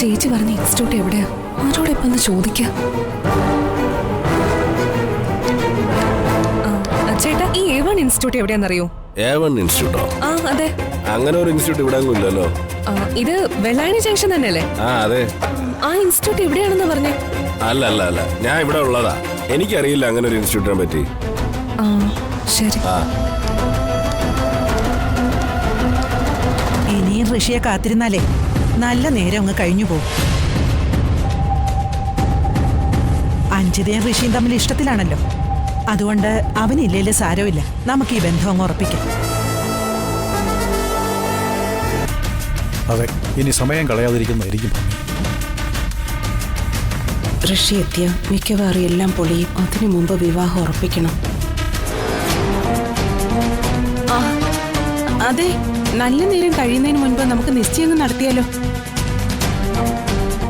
ചേച്ചി പറഞ്ഞ ഇൻസ്റ്റിറ്റ്യൂട്ട് എവിടെയാ? ആരോടെ ഇപ്പൊ ഒന്ന് ചോദിക്കാം. ചേട്ടാ, ഈ A1 ഇൻസ്റ്റിറ്റ്യൂട്ട് എവിടെയാണെന്നറിയോ? A1 ഇൻസ്റ്റിറ്റ്യൂട്ടോ? ആ അതെ. അങ്ങനെ ഒരു ഇൻസ്റ്റിറ്റ്യൂട്ട് ഇവിടെ ഇല്ലല്ലോ. ഇത് വെള്ളായണി ജംഗ്ഷൻ തന്നെയല്ലേ? ആ അതെ. ആ ഇൻസ്റ്റിറ്റ്യൂട്ട് എവിടെയാണെന്ന് പറഞ്ഞേ? അല്ല അല്ല അല്ല, ഞാൻ ഇവിടെ ഉള്ളതാ. എനിക്കറിയില്ല അങ്ങനെ ഒരു ഇൻസ്റ്റിറ്റ്യൂട്ടിനെ പറ്റി. ശരി. ഇനിയും ഋഷിയെ കാത്തിരുന്നാലേ നല്ല നേരം അങ്ങ് കഴിഞ്ഞു പോകും. അഞ്ജിതയും ഋഷിയും തമ്മിൽ ഇഷ്ടത്തിലാണല്ലോ. അതുകൊണ്ട് അവനില്ലേലും സാരമില്ല, നമുക്ക് ഈ ബന്ധം അങ്ങ് ഉറപ്പിക്കാം. അതെ, ഇനി സമയം കളയാതിരിക്കുന്നതായിരിക്കും. ഋഷി എത്തിയ മിക്കവാറും എല്ലാം പൊളിയും. അതിനു മുമ്പ് വിവാഹം ഉറപ്പിക്കണം. അതെ, നല്ല നേരം കഴിയുന്നതിന് മുൻപ് നമുക്ക് നിശ്ചയം നടത്തിയാലോ?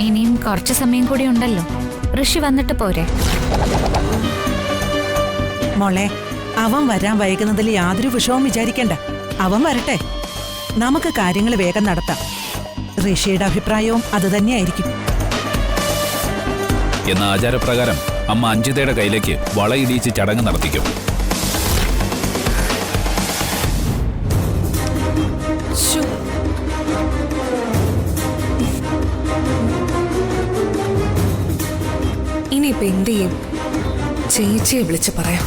ഇനിയും കുറച്ചു സമയം കൂടി ഉണ്ടല്ലോ. ഋഷി വന്നിട്ട് പോരെ? മോളെ, അവൻ വരാൻ വൈകുന്നതിൽ യാതൊരു വിഷമവും വിചാരിക്കണ്ട. അവൻ വരട്ടെ, നമുക്ക് കാര്യങ്ങൾ വേഗം നടത്താം. ഋഷിയുടെ അഭിപ്രായവും അതുതന്നെയായിരിക്കും. എന്ന ആചാരപ്രകാരം അമ്മ അഞ്ജിതയുടെ കയ്യിലേക്ക് വളയിടിച്ച് ചടങ്ങ് നടത്തിക്കും. ഇനിയിപ്പോ എന്ത് ചെയ്യും? ചേച്ചിയെ വിളിച്ച് പറയാം.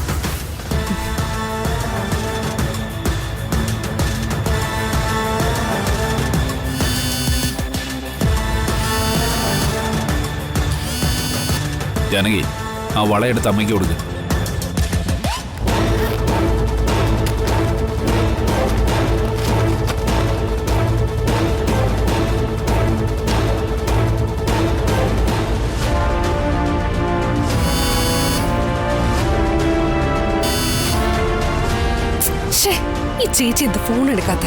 ജാനകി, ആ വളയെടുത്ത് അമ്മയ്ക്ക് കൊടുക്കുക. ഈ ചേച്ചി എന്ത് ഫോൺ എടുക്കാത്ത?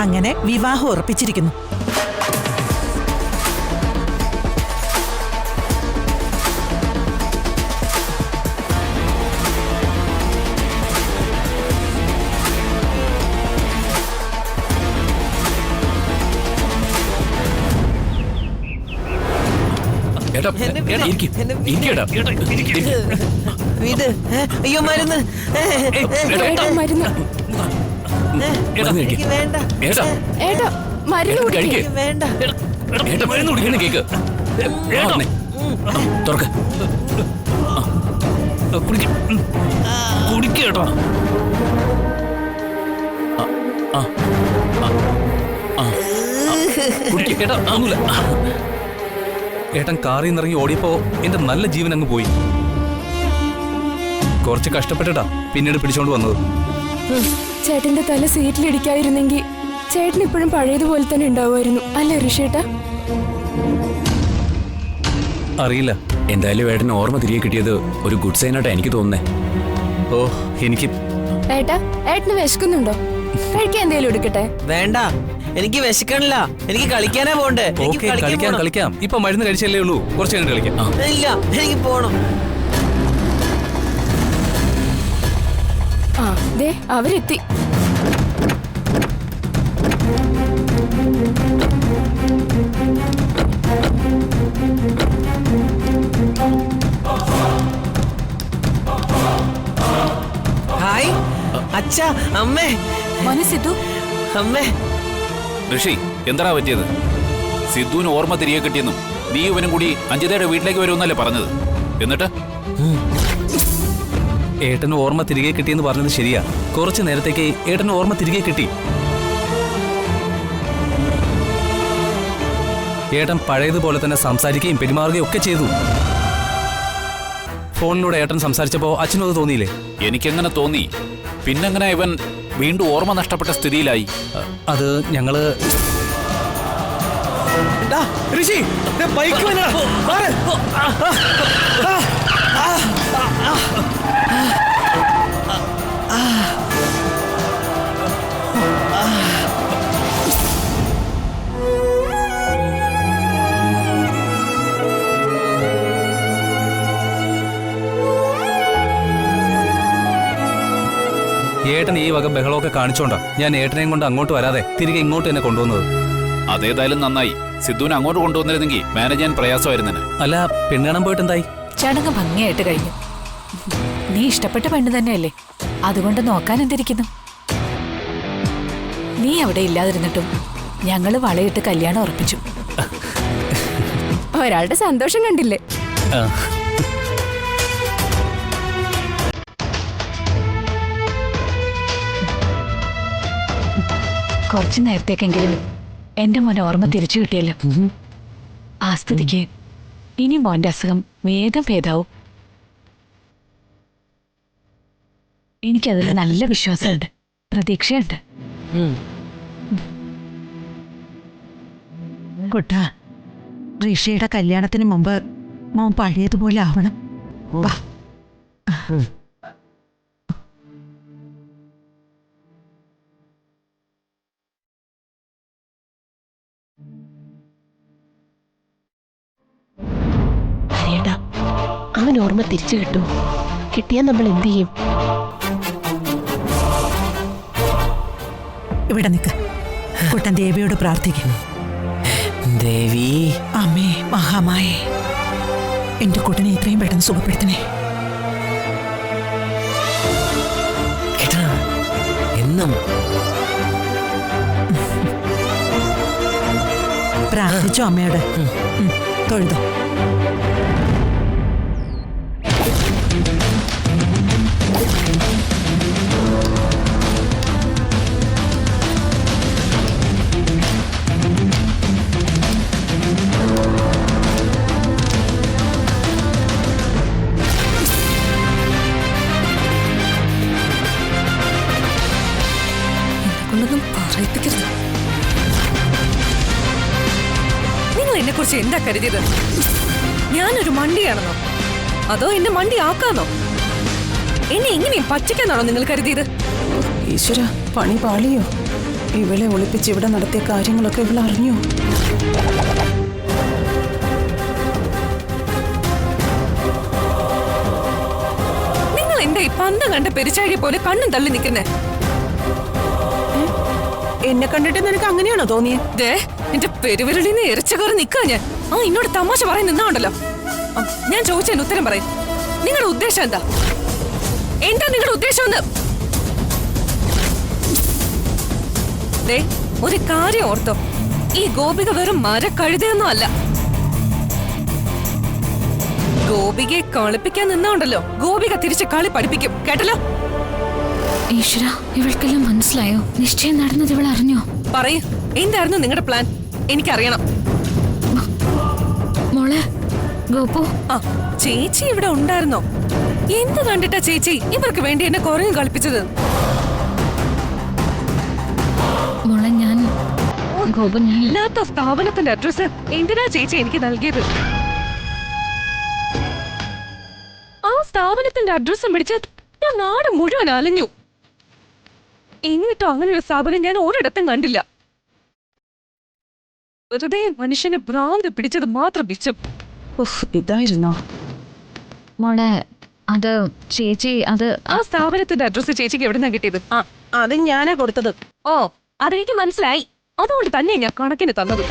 അങ്ങനെ വിവാഹം ഉറപ്പിച്ചിരിക്കുന്നു. അയ്യോ, മരുന്ന് മരുന്ന് വേണ്ട. കുടിക്കേട്ടോ. ഏട്ടൻ കാറിൽ നിന്നിറങ്ങി ഓടിയപ്പോ എന്റെ നല്ല ജീവൻ അങ്ങ് പോയി. കുറച്ച് കഷ്ടപ്പെട്ടിട്ടാ പിന്നീട് പിടിച്ചോണ്ട് വന്നത്. ചേട്ടന്റെ തല സീറ്റിലിടിക്കായിരുന്നെങ്കിൽ ചേട്ടൻ ഇപ്പോഴും പഴയതുപോലെ തന്നെ ഉണ്ടാവുമായിരുന്നു, അല്ലേ ഋഷിയേട്ടാ? അറിയില്ല. എന്തായാലും ഏട്ടന് ഓർമ്മ തിരികെ കിട്ടിയത് ഒരു ഗുഡ് സൈൻ ആയിട്ടാ എനിക്ക് തോന്നുന്നേ. ഓ, എനിക്ക് ഏട്ടന് വിശക്കുന്നുണ്ടോ? കഴിക്കാൻ എന്തെങ്കിലും എടുക്കട്ടെ? വേണ്ട, എനിക്ക് വിശക്കണില്ല. എനിക്ക് കളിക്കാനേ പോണ്ടേ. കളിക്കാം. ഇപ്പൊ മരുന്ന് കഴിച്ചല്ലേ ഉള്ളൂ, കുറച്ച് കഴിഞ്ഞ് കളിക്കാം. ഇല്ല, എനിക്ക് പോണം. അവരെത്തി. ഹായ് അച്ഛാ, അമ്മേ. മോനെ സിദ്ധു, അമ്മേ. ഋഷി എന്താ പറ്റിയത്? സിദ്ധുവിന് ഓർമ്മ തിരികെ കിട്ടിയെന്നും നീ ഇവനും കൂടി അഞ്ജിതയുടെ വീട്ടിലേക്ക് വരുമെന്നല്ലേ പറഞ്ഞത്? എന്നിട്ട് ഏട്ടന് ഓർമ്മ തിരികെ കിട്ടിയെന്ന് പറഞ്ഞത് ശരിയാ. കുറച്ചു നേരത്തേക്ക് ഏട്ടന് ഓർമ്മ തിരികെ കിട്ടി. ഏട്ടൻ പഴയതുപോലെ തന്നെ സംസാരിക്കുകയും പെരുമാറുകയും ഒക്കെ ചെയ്തു. ഫോണിലൂടെ ഏട്ടൻ സംസാരിച്ചപ്പോ അച്ഛനത് തോന്നിയില്ലേ? എനിക്കെങ്ങനെ തോന്നി? പിന്നെങ്ങനെ ഇവൻ വീണ്ടും ഓർമ്മ നഷ്ടപ്പെട്ട സ്ഥിതിയിലായി? അത് ഞങ്ങള് ഋഷി ബൈക്ക് ഏട്ടൻ ഈ വക ബഹളമൊക്കെ കാണിച്ചോണ്ടാ ഞാൻ ഏട്ടനെയും കൊണ്ട് അങ്ങോട്ട് വരാതെ തിരികെ ഇങ്ങോട്ട് തന്നെ കൊണ്ടുവന്നത്. അതേതായാലും നന്നായി. സിദ്ധുവിനെ അങ്ങോട്ട് കൊണ്ടുവന്നിരുന്നെങ്കിൽ മാനേജ് ചെയ്യാൻ പ്രയാസമായിരുന്നെ. അല്ല, പെണ്ണ് കാണാൻ പോയിട്ട് എന്തായി? ചടങ്ങ് ഭംഗിയായിട്ട് കഴിഞ്ഞു. നീ ഇഷ്ടപ്പെട്ട പെണ്ണ് തന്നെയല്ലേ, അതുകൊണ്ട് നോക്കാൻ എന്തിരിക്കുന്നു. നീ അവിടെ ഇല്ലാതിരുന്നിട്ടും ഞങ്ങള് വളയിട്ട് കല്യാണം ഉറപ്പിച്ചു. ഒരാളുടെ സന്തോഷം കണ്ടില്ലേ? കുറച്ചു നേരത്തേക്കെങ്കിലും എന്റെ മോനെ ഓർമ്മ തിരിച്ചു കിട്ടിയല്ലോ. ആ സ്ഥിതിക്ക് ഇനി മോന്റെ അസുഖം വേഗം ഭേദാവും. എനിക്കതിൽ നല്ല വിശ്വാസമുണ്ട്, പ്രതീക്ഷയുണ്ട്. കുട്ടാ, ഋഷിയുടെ കല്യാണത്തിന് മുമ്പ് മോൻ പഴയതുപോലെ ആവണം. വാ. അറിയടാ, അവൻ ഓർമ്മ തിരിച്ചു കിട്ടും. കിട്ടിയാൽ നമ്മൾ എന്ത് ചെയ്യും? ഇവിടെ നിൽക്ക. കുട്ടൻ ദേവിയോട് പ്രാർത്ഥിക്കും. ദേവി, അമ്മേ മഹാമായേ, എന്റെ കുട്ടനെ എത്രയും പെട്ടെന്ന് സുഖപ്പെടുത്തണേ. ഏട്ടാ എന്നും പ്രാർത്ഥിച്ചോ അമ്മയോട്? തൊഴുതോ. നിങ്ങൾ എന്നെ കുറിച്ച് എന്താ കരുതിയത്? ഞാനൊരു മണ്ടിയാണെന്നോ അതോ എന്നെ മണ്ടി ആക്കാന്നോ? എന്നെ എങ്ങനെയും പറ്റിക്കാന്നാണോ നിങ്ങൾ കരുതിയത്? ഈശ്വര, പണി പാളിയോ? ഇവളെ ഒളിപ്പിച്ച് ഇവിടെ നടത്തിയ കാര്യങ്ങളൊക്കെ ഇവളെ അറിഞ്ഞോ? നിങ്ങൾ എന്താ ഈ പന്തം കണ്ട പെരിച്ചാഴിയെ പോലെ കണ്ണും തള്ളി നിൽക്കുന്നേ? എന്നെ കണ്ടിട്ട് നിനക്ക് അങ്ങനെയാണോ തോന്നിയത്? എന്റെ പെരുവിരളിന്ന് ഇരച്ചു കയറി നിൽക്കാ ഞാൻ. ഇന്നോട് തമാശ പറയാൻ നിന്നാണ്ടല്ലോ. ഞാൻ ചോദിച്ചതിന് ഉത്തരം പറയും. നിങ്ങളുടെ ഉദ്ദേശം എന്താ? എന്താ നിങ്ങളുടെ ഉദ്ദേശം എന്ന്? ഒരു കാര്യം ഓർത്തോ, ഈ ഗോപിക വെറും മരക്കഴുതയൊന്നും അല്ല. ഗോപികയെ കളിപ്പിക്കാൻ നിന്നാണ്ടല്ലോ, ഗോപിക തിരിച്ച് കളി പഠിപ്പിക്കും. കേട്ടല്ലോ? ഈശ്വര, ഇവൾക്കെല്ലാം മനസ്സിലായോ? നിശ്ചയം നടന്നത് ഇവൾ അറിഞ്ഞോ? പറയൂ, എന്തായിരുന്നു നിങ്ങളുടെ പ്ലാൻ? എനിക്കറിയണം. മോളെ ഗോപു, ചേച്ചി ഇവിടെ ഉണ്ടായിരുന്നോ? എന്ത് കണ്ടിട്ടാ ചേച്ചി ഇവർക്ക് വേണ്ടി എന്നെ കുറയും കളിപ്പിച്ചത്? മോളെ ഞാൻ ഗോപു, ഞാൻ ഇല്ലാത്ത സ്ഥാപനത്തിന്റെ അഡ്രസ് എന്തിനാ ചേച്ചി എനിക്ക് നൽകിയത്? ആ സ്ഥാപനത്തിന്റെ അഡ്രസ്സും പിടിച്ച് ഞാൻ നാട് മുഴുവൻ അലഞ്ഞു. എന്നിട്ടും അങ്ങനെ ഒരു സ്ഥാപനം ഞാൻ ഒരിടത്തും കണ്ടില്ല. വെറുതെ മനുഷ്യനെ ഭ്രാന്ത് പിടിച്ചത് മാത്രം മിച്ചം. ഇതായിരുന്നോ? മോളെ അത് ചേച്ചി, അത് ആ സ്ഥാപനത്തിന്റെ അഡ്രസ് ചേച്ചിക്ക് എവിടുന്നാ കിട്ടിയത്? അത് ഞാനാ കൊടുത്തത്. അതെനിക്ക് മനസ്സിലായി. അതുകൊണ്ട് തന്നെ ഞാൻ കണക്കിന് തന്നത്.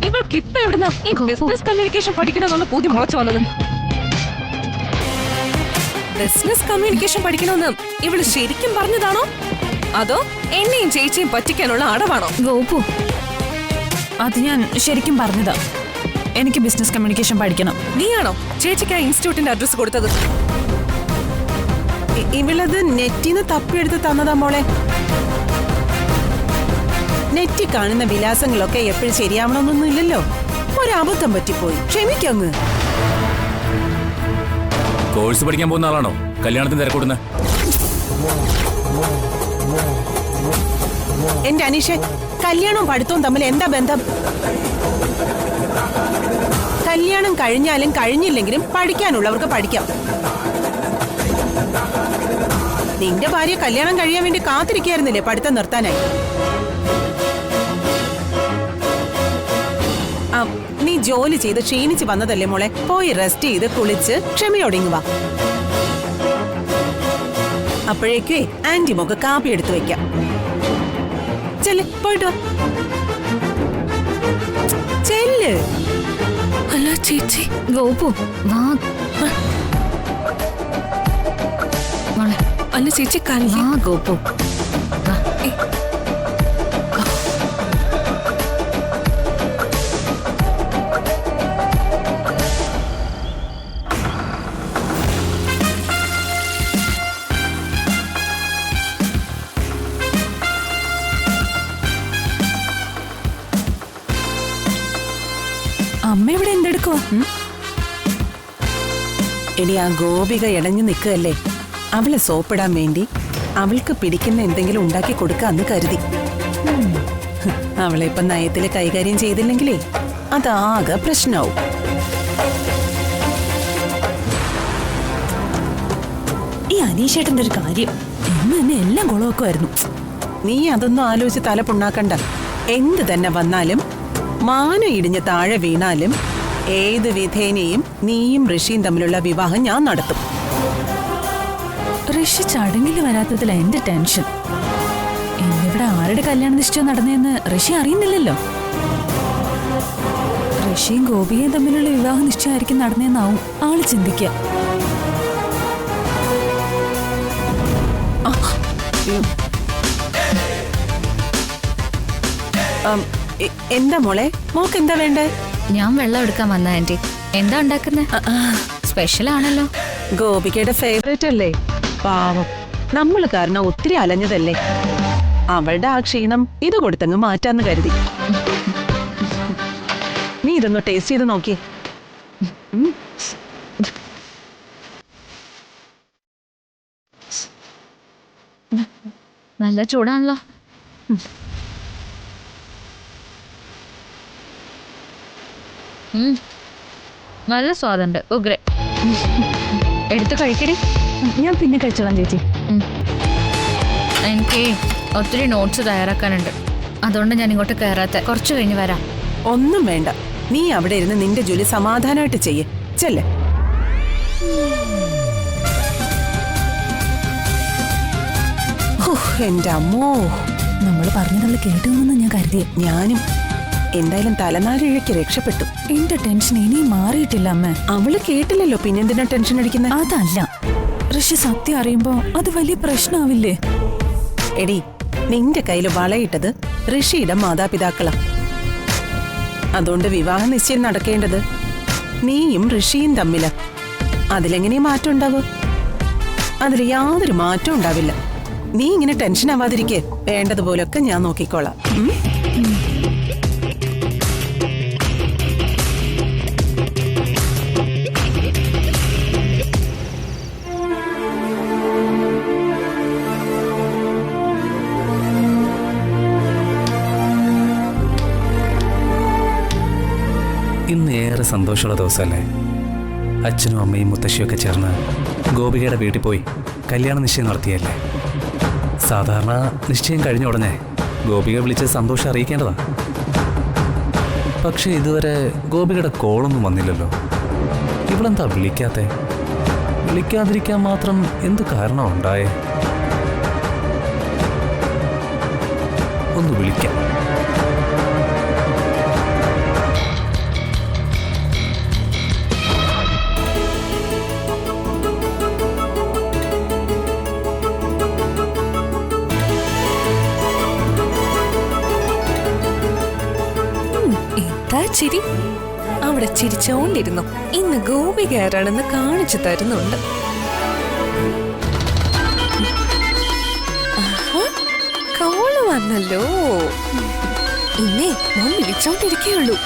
ഇവൾക്ക് ഇപ്പൊ എവിടുന്ന ഈ ബിസിനസ് കമ്മ്യൂണിക്കേഷൻ പഠിക്കണമെന്നുള്ള പൂതി മുളച്ചു വന്നത്? ബിസിനസ് കമ്മ്യൂണിക്കേഷൻ പഠിക്കണമെന്ന് ഇവള് ശരിക്കും പറഞ്ഞതാണോ അതോ എന്നെയും ചേച്ചിയും പറ്റിക്കാനുള്ള അടവാണോ? ഗോപു, അത് ഞാൻ ശരിക്കും പറഞ്ഞതാ. എനിക്ക് ബിസിനസ് കമ്മ്യൂണിക്കേഷൻ പഠിക്കണം. നീയാണോ ചേച്ചിക്ക് ആ ഇൻസ്റ്റിറ്റ്യൂട്ടിന്റെ അഡ്രസ് കൊടുത്തത്? ഇവളത് നെറ്റിന്ന് തപ്പിയെടുത്ത് തന്നതാ മോളെ. നെറ്റി കാണുന്ന വിലാസങ്ങളൊക്കെ എപ്പോഴും ശരിയാവണമെന്നൊന്നും ഇല്ലല്ലോ. ഒരബദ്ധം പറ്റിപ്പോയി, ക്ഷമിക്കങ്ങ്. കോഴ്സ് പഠിക്കാൻ പോകുന്ന ആളാണോ കല്യാണത്തിന് തിരക്കൂടുന്നത്? എന്റെ അനീഷെ, കല്യാണവും പഠിത്തവും തമ്മിൽ എന്താ ബന്ധം? കല്യാണം കഴിഞ്ഞാലും കഴിഞ്ഞില്ലെങ്കിലും പഠിക്കാനുള്ളവർക്ക് പഠിക്കാം. നിന്റെ ഭാര്യ കല്യാണം കഴിയാൻ വേണ്ടി കാത്തിരിക്കായിരുന്നില്ലേ പഠിത്തം നിർത്താനായി? നീ ജോലി ചെയ്ത് ക്ഷീണിച്ച് വന്നതല്ലേ മോളെ? പോയി റെസ്റ്റ് ചെയ്ത് കുളിച്ച് ക്ഷമയോടിങ്ങുവാ. അപ്പോഴേക്കേ ആന്റി മോക്ക് കാപ്പി എടുത്തു വെക്കാം. ചെല്ല്, പോയിട്ട് വാ. ചെല്ല്. അല്ല ചേച്ചി. ഗോപു വാ. മോളെ, അല്ല ചേച്ചി വാ ഗോപു. വാ. അമ്മ ഇവിടെ എന്തെടുക്കുവാ? ഇനി ആ ഗോപിക ഇടഞ്ഞു നിൽക്കുകയല്ലേ, അവളെ സോപ്പിടാൻ വേണ്ടി അവൾക്ക് പിടിക്കുന്ന എന്തെങ്കിലും ഉണ്ടാക്കി കൊടുക്കാന്ന് കരുതി. അവളെ ഇപ്പൊ നയത്തില് കൈകാര്യം ചെയ്തില്ലെങ്കിലേ അതാകെ പ്രശ്നമാവും. ഈ അനീഷേട്ടന്റെ ഒരു കാര്യം എന്ന് തന്നെ എല്ലാം കുളമൊക്കെയായിരുന്നു. നീ അതൊന്നും ആലോചിച്ച് തല പുണ്ണാക്കണ്ട. എന്ത് തന്നെ വന്നാലും, മാനം ഇടിഞ്ഞ് താഴെ വീണാലും ഏത് വിധേനയും നീയും ഋഷിയും തമ്മിലുള്ള വിവാഹം ഞാൻ നടത്തും. ഋഷി ചടങ്ങിൽ വരാത്തതിൽ എന്റെ ടെൻഷൻ. ഇന്നിവിടെ ആരുടെ കല്യാണ നിശ്ചയം നടന്നതെന്ന് ഋഷി അറിയുന്നില്ലല്ലോ. ഋഷിയും ഗോപികയും തമ്മിലുള്ള വിവാഹ നിശ്ചയമായിരിക്കും നടന്നതെന്നാവും ആള് ചിന്തിക്കുക. എന്താ മോളെ, മോക്ക് എന്താ വേണ്ടേ? ഞാൻ വെള്ളം എടുക്കാൻ വന്ന ആന്റി. എന്താ ഉണ്ടാക്കുന്നത്? സ്പെഷ്യൽ ആണല്ലോ. ഗോപികയുടെ ഫേവറേറ്റ് അല്ലേ? പാവം, നമ്മൾ കാരണം ഒത്തിരി അലഞ്ഞതല്ലേ. അവളുടെ ആ ക്ഷീണം ഇത് കൊടുത്തങ്ങ് മാറ്റാന്ന് കരുതി. നീ ഇതൊന്ന് ടേസ്റ്റ് ചെയ്ത് നോക്കിയേ. നല്ല ചൂടാണല്ലോ. നല്ല സ്വാദുണ്ട്. ഉഗ്ര. എടുത്ത് കഴിക്കടി. ഞാൻ പിന്നെ കഴിച്ചോളാം ചേച്ചി. എനിക്ക് ഒത്തിരി നോട്ട്സ് തയ്യാറാക്കാനുണ്ട്. അതുകൊണ്ട് ഞാൻ ഇങ്ങോട്ട് കയറാത്ത. കുറച്ച് കഴിഞ്ഞ് വരാം. ഒന്നും വേണ്ട, നീ അവിടെ ഇരുന്ന് നിന്റെ ജോലി സമാധാനമായിട്ട് ചെയ്യേ. ചെല്ലേ. എന്റെ അമ്മോ, നമ്മൾ പറഞ്ഞതവള് കേട്ടുവെന്ന് ഞാൻ കരുതിയെ. ഞാനും. എന്തായാലും തലനാരിഴയ്ക്ക് രക്ഷപ്പെട്ടു. എന്റെ ടെൻഷൻ ഇനിയും മാറിയിട്ടില്ല അമ്മ. അവള് കേട്ടില്ലല്ലോ, പിന്നെന്തിനാ ടെൻഷൻ അടിക്കുന്നത്? അതല്ല, ഋഷി സത്യം അറിയുമ്പോ അത് വലിയ പ്രശ്നമാവില്ലേ? എടി, നിന്റെ കയ്യിൽ വളയിട്ടത് ഋഷിയുടെ മാതാപിതാക്കളാ. അതുകൊണ്ട് വിവാഹ നിശ്ചയം നടക്കേണ്ടത് നീയും ഋഷിയും തമ്മില. അതിലെങ്ങനെയും മാറ്റം ഉണ്ടാവും? അതിൽ യാതൊരു മാറ്റവും ഉണ്ടാവില്ല. നീ ഇങ്ങനെ ടെൻഷൻ ആവാതിരിക്കെ. വേണ്ടതുപോലൊക്കെ ഞാൻ നോക്കിക്കോളാം. ഇന്ന് ഏറെ സന്തോഷമുള്ള ദിവസമല്ലേ? അച്ഛനും അമ്മയും മുത്തശ്ശിയൊക്കെ ചേർന്ന് ഗോപികയുടെ വീട്ടിൽ പോയി കല്യാണ നിശ്ചയം നടത്തിയല്ലേ? സാധാരണ നിശ്ചയം കഴിഞ്ഞ ഉടനെ ഗോപിക വിളിച്ച് സന്തോഷം അറിയിക്കേണ്ടതാ. പക്ഷെ ഇതുവരെ ഗോപികയുടെ കോളൊന്നും വന്നില്ലല്ലോ. ഇവളെന്താ വിളിക്കാത്തെ? വിളിക്കാതിരിക്കാൻ മാത്രം എന്ത് കാരണം ഉണ്ടായേ? ഒന്ന് വിളിക്കാം. അതാ ചിരി. അവിടെ ചിരിച്ചോണ്ടിരുന്നു. ഇന്ന് ഗോപിക ആരാണെന്ന് കാണിച്ചു തരുന്നുണ്ട്. കോള് വന്നല്ലോ. ഇന്നേ മോൻ വിളിച്ചോണ്ടിരിക്കുകയുള്ളൂ.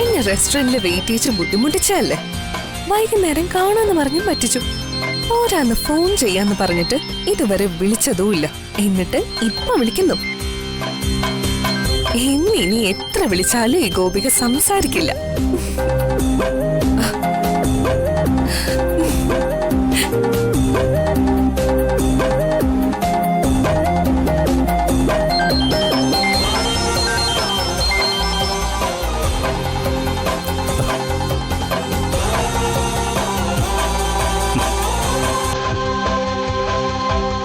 എന്നെ റെസ്റ്റോറന്റിൽ വെയിറ്റ് ചെയ്ത് ബുദ്ധിമുട്ടിച്ചല്ലേ. വൈകുന്നേരം കാണാന്ന് പറഞ്ഞ് പറ്റിച്ചു. ഓരാന്ന് ഫോൺ ചെയ്യാന്ന് പറഞ്ഞിട്ട് ഇതുവരെ വിളിച്ചതുമില്ല. എന്നിട്ട് ഇപ്പൊ വിളിക്കുന്നു. ഇനി എത്ര വിളിച്ചാലും ഈ ഗോപിക സംസാരിക്കില്ല.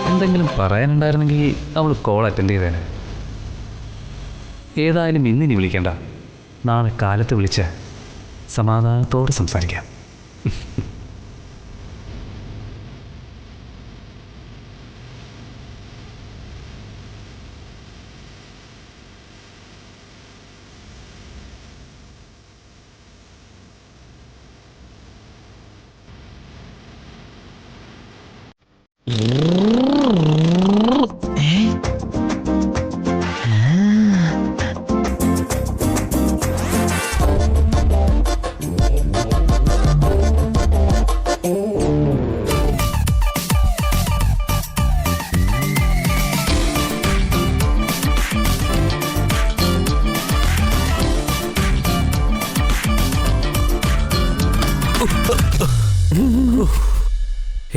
എന്തെങ്കിലും പറയാനുണ്ടായിരുന്നെങ്കിൽ അവൾ കോൾ അറ്റൻഡ് ചെയ്തേനെ. ഏതായാലും ഇന്നിനി വിളിക്കണ്ട, നാളെ കാലത്ത് വിളിച്ച് സമാധാനത്തോടെ സംസാരിക്കാം.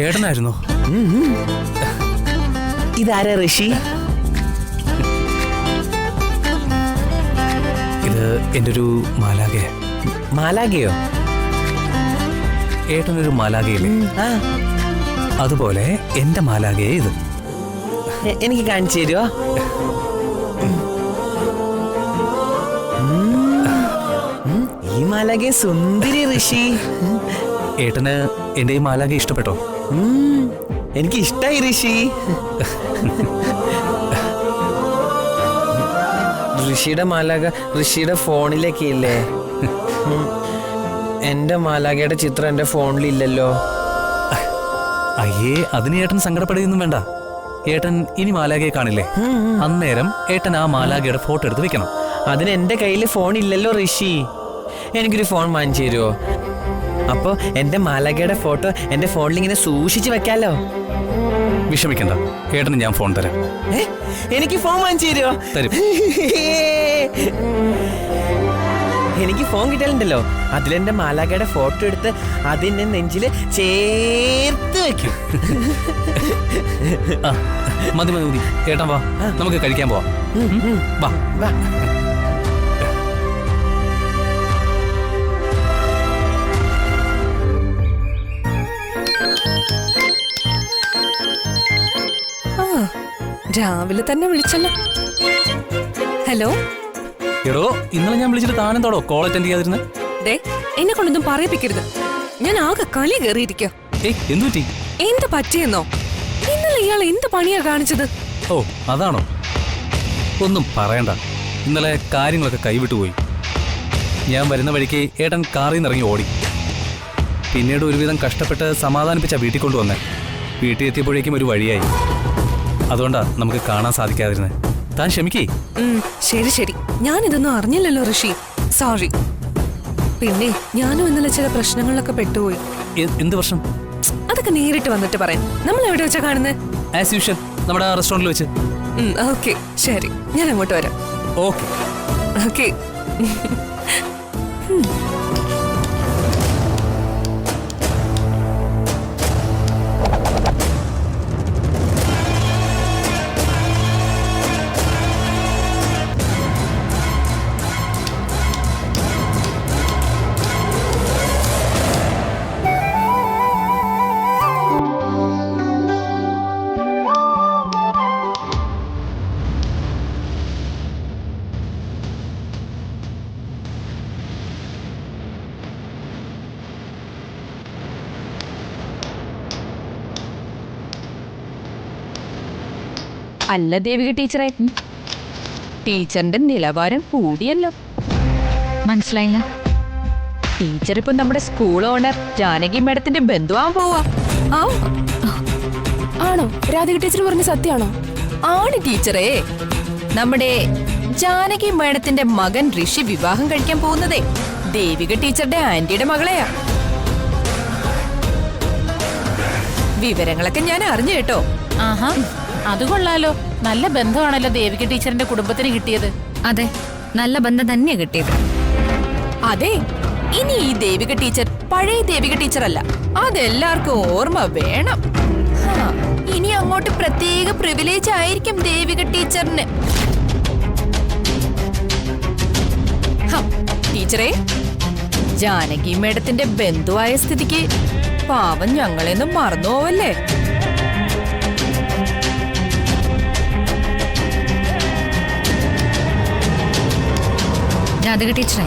ഏട്ടനായിരുന്നോ? ഇതാരാ ഋഷി? ഇത് എൻ്റെ ഒരു മാലാഖയ. മാലാഖയോ? ഏട്ടനൊരു മാലാഖയില്ലേ, അതുപോലെ എൻ്റെ മാലാഖയെ ഇത്. എനിക്ക് കാണിച്ചു തരുമോ? ഈ മാലാഖയെ സുന്ദരി ഋഷി. ഏട്ടന് എൻ്റെ ഈ മാലാഖ ഇഷ്ടപ്പെട്ടോ? എനിക്ക് ഇഷ്ടായി ഋഷി. ഋഷിയുടെ മാലാഖ ഋഷിയുടെ ഫോണിലൊക്കെ ഇല്ലേ? എന്റെ മാലാഖയുടെ ചിത്രം എന്റെ ഫോണിലില്ലല്ലോ. അയ്യേ, അതിന് ഏട്ടൻ സങ്കടപ്പെടുകയൊന്നും വേണ്ട. ഏട്ടൻ ഇനി മാലാഖയെ കാണില്ലേ, അന്നേരം ഏട്ടൻ ആ മാലാഖയുടെ ഫോട്ടോ എടുത്ത് വെക്കണം. അതിന് എന്റെ കയ്യിൽ ഫോൺ ഇല്ലല്ലോ ഋഷി. എനിക്കൊരു ഫോൺ വാങ്ങിച്ചു തരുമോ? അപ്പൊ എന്റെ മാലാഖയുടെ ഫോട്ടോ എന്റെ ഫോണിൽ ഇങ്ങനെ സൂക്ഷിച്ചു വെക്കാലോ. വിഷമിക്കണ്ട, ഏട്ടന് ഞാൻ ഫോൺ തരാം. എനിക്ക് ഫോൺ വാങ്ങിച്ചു തരുമോ? തരും. എനിക്ക് ഫോൺ കിട്ടാലുണ്ടല്ലോ, അതിലെന്റെ മാലാഖയുടെ ഫോട്ടോ എടുത്ത് അതിന്റെ നെഞ്ചില് ചേർത്ത് വെക്കും. മതി മതി മതി, ഏട്ടൻ വാ, നമുക്ക് കഴിക്കാൻ പോവാം. വാ വാ. രാവിലെ തന്നെ വിളിച്ചല്ലോ. ഹലോ. എടോ, ഇന്നലെ ഞാൻ വിളിച്ചിട്ട് താനെന്താടോ കോൾ അറ്റൻഡ് ചെയ്യാതിരുന്നെ? ദേ, എന്നെ കൊണ്ടൊന്നും പറയിപ്പിക്കരുത്. ഞാൻ ആകെ കളി കയറിയിരിക്കോ. എന്തു പറ്റി? എന്ത് പറ്റിയെന്നോ? ഇന്നലെ ഇയാൾ എന്ത് പണിയാ കാണിച്ചത്? ഓ, അതാണോ? ഒന്നും പറയണ്ട, ഇന്നലെ കാര്യങ്ങളൊക്കെ കൈവിട്ടുപോയി. ഞാൻ വരുന്ന വഴിക്ക് ഏട്ടൻ കാറിൽ നിന്ന് ഇറങ്ങി ഓടി. പിന്നീട് ഒരുവിധം കഷ്ടപ്പെട്ട് സമാധാനിപ്പിച്ച വീട്ടിൽ കൊണ്ടുവന്നേ. വീട്ടിൽ എത്തിയപ്പോഴേക്കും ഒരു വഴിയായി. അതുകൊണ്ടാ നമുക്ക് കാണാൻ സാധിക്കാതിരുന്നത്. താൻ ക്ഷമിക്കേ. ശരി ശരി, ഞാനിതൊന്നും അറിഞ്ഞില്ലല്ലോ ഋഷി. സോറി. പിന്നെ ഞാനും ഇന്നലെ ചില പ്രശ്നങ്ങളിലൊക്കെ പെട്ടുപോയി. എന്ത് പ്രശ്നം? അതൊക്കെ നേരിട്ട് വന്നിട്ട് പറയാം. നമ്മൾ എവിടെ വെച്ചാ കാണുന്നത്? ആസ് യൂഷ്വൽ, നമ്മുടെ റെസ്റ്റോറന്റിൽ വെച്ച്. ഓക്കെ, ശരി, ഞാൻ അങ്ങോട്ട് വരാം. Okay okay. അല്ല ദേവിക ടീച്ചറെ, ടീച്ചറിന്റെ നിലവാരം കൂടിയല്ലോ. മനസ്സിലായില്ല. ടീച്ചർ ഇപ്പൊ നമ്മുടെ സ്കൂൾ ഓണർ ജാനകി മേഡത്തിന്റെ ബന്ധുവാൻ പോവാ. ആ ആണോ? രാധിക ടീച്ചർ പറഞ്ഞ സത്യാണോ? ആണ് ടീച്ചറേ. നമ്മുടെ ജാനകി മേഡത്തിന്റെ മകൻ ഋഷി വിവാഹം കഴിക്കാൻ പോകുന്നതേ ദേവിക ടീച്ചറുടെ ആന്റിയുടെ മകളെയാ. വിവരങ്ങളൊക്കെ ഞാൻ അറിഞ്ഞു കേട്ടോ. ആഹാ, അത് കൊള്ളാലോ. നല്ല ബന്ധമാണല്ലോ ദേവിക ടീച്ചറിന്റെ കുടുംബത്തിന് കിട്ടിയത്. അതെ, നല്ല ബന്ധം തന്നെയാ കിട്ടിയത്. അതെ, ഇനി ഈ ദേവിക ടീച്ചർ പഴയ ദേവിക ടീച്ചർ അല്ല, അതെല്ലാവർക്കും ഓർമ്മ വേണം. ഇനി അങ്ങോട്ട് പ്രത്യേക പ്രിവിലേജ് ആയിരിക്കും ദേവിക ടീച്ചറിന്. ടീച്ചറെ, ജാനകി മേഡത്തിന്റെ ബന്ധുവായ സ്ഥിതിക്ക് പാവം ഞങ്ങളെയൊന്നും മറന്നു പോവല്ലേ? രാധിക ടീച്ചറെ,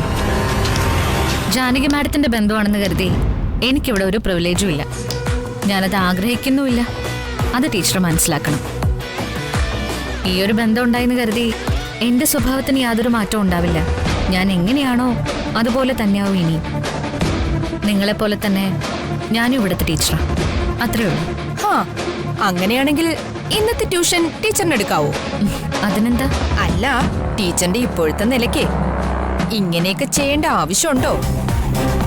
ജാനകി മാഡത്തിന്റെ ബന്ധുവാണെന്ന് കരുതി എനിക്കിവിടെ ഒരു പ്രിവിലേജും ഇല്ല. ഞാനത് ആഗ്രഹിക്കുന്നുമില്ല. അത് ടീച്ചർ മനസ്സിലാക്കണം. ഈ ഒരു ബന്ധം ഉണ്ടായെന്ന് കരുതി എന്റെ സ്വഭാവത്തിന് യാതൊരു മാറ്റവും ഉണ്ടാവില്ല. ഞാൻ എങ്ങനെയാണോ അതുപോലെ തന്നെയാവും ഇനി. നിങ്ങളെപ്പോലെ തന്നെ ഞാനും ഇവിടുത്തെ ടീച്ചറാണ്. അത്രേ ഉള്ളൂ. അങ്ങനെയാണെങ്കിൽ ഇന്നത്തെ ട്യൂഷൻ ടീച്ചറിന് എടുക്കാവോ? അതിനെന്താ? അല്ല, ടീച്ചറിന്റെ ഇപ്പോഴത്തെ നിലയ്ക്ക് ഇങ്ങനെയൊക്കെ ചെയ്യേണ്ട ആവശ്യമുണ്ടോ?